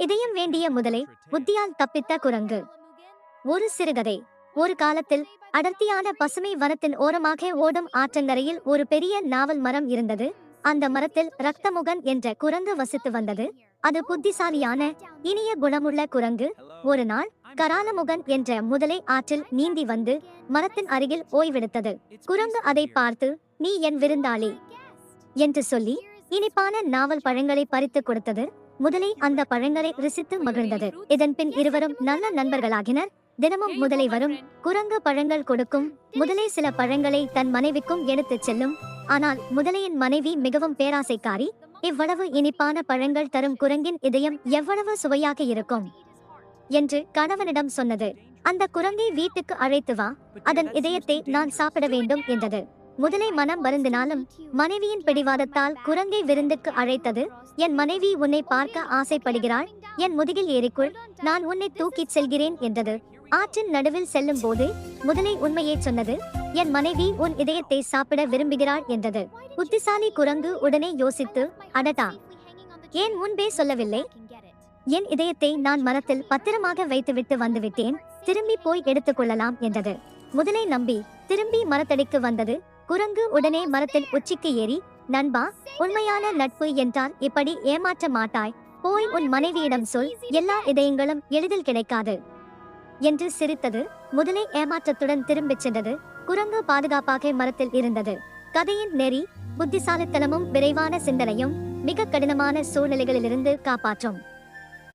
இதயம் வேண்டிய முதலை புத்தியால் தப்பித்த குரங்கு. ஒரு சிறுகதை. ஒரு காலத்தில் அடர்த்தியான பசுமை வனத்தின் ஓரமாக ஓடும் ஆற்றங்கரையில் ஒரு பெரிய நாவல் மரம் இருந்தது. அந்த மரத்தில் ரக்தமுகன் என்ற குரங்கு வசித்து வந்தது. அது புத்திசாலியான இனிய குணமுள்ள குரங்கு. ஒரு நாள் கராலமுகன் என்ற முதலை ஆற்றில் நீந்தி வந்து மரத்தின் அருகில் ஓய்வெடுத்தது. குரங்கு அதை பார்த்து, "நீ என் விருந்தாளி" என்று சொல்லி இனிப்பான நாவல் பழங்களை பறித்து கொடுத்தது. முதலை அந்த பழங்களை ருசித்து மகிழ்ந்தது. இதன் பின் இருவரும் நல்ல நண்பர்களாகினர். தினமும் முதலை வரும், குரங்கு பழங்கள் கொடுக்கும். முதலை சில பழங்களை தன் மனைவிக்கும் எடுத்துச் செல்லும். ஆனால் முதலையின் மனைவி மிகவும் பேராசைக்காரி. இவ்வளவு இனிப்பான பழங்கள் தரும் குரங்கின் இதயம் எவ்வளவு சுவையாக இருக்கும் என்று கணவனிடம் சொன்னது. அந்த குரங்கை வீட்டுக்கு அழைத்து வா, அதன் இதயத்தை நான் சாப்பிட வேண்டும் என்றது. முதலை மனம் வருந்தினாலும் மனைவியின் பிடிவாதத்தால் குரங்கை விருந்துக்கு அழைத்தது. "என் மனைவி உன்னை பார்க்க ஆசைப்படுகிறாள், என் முதுகில் ஏறிக்குள், நான் உன்னை தூக்கிச் செல்கிறேன்" என்றது. ஆற்றின் நடுவில் செல்லும் போது முதலை உண்மையை சொன்னது. "என் மனைவி உன் இதயத்தை சாப்பிட விரும்புகிறாள்" என்றது. புத்திசாலி குரங்கு உடனே யோசித்து, "அடடா, ஏன் முன்பே சொல்லவில்லை? என் இதயத்தை நான் மரத்தில் பத்திரமாக வைத்துவிட்டு வந்துவிட்டேன், திரும்பி போய் எடுத்துக்கொள்ளலாம்" என்றது. முதலை நம்பி திரும்பி மரத்தடிக்கு வந்தது. குரங்கு உடனே மரத்தின் உச்சிக்கு ஏறி, "நண்பா, உண்மையான நட்பு என்றால் இப்படி ஏமாற்ற மாட்டாய். போய் உன் மனைவியிடம் சொல், எல்லா இதயங்களும் எளிதில் கிடைக்காது" என்று சிரித்தது. முதலை ஏமாற்றத்துடன் திரும்பிச் சென்றது. குரங்கு பாதுகாப்பாக மரத்தில் இருந்தது. கதையின் நெறி: புத்திசாலித்தனமும் விரைவான சிந்தனையும் மிக கடினமான சூழ்நிலைகளிலிருந்து காப்பாற்றும்.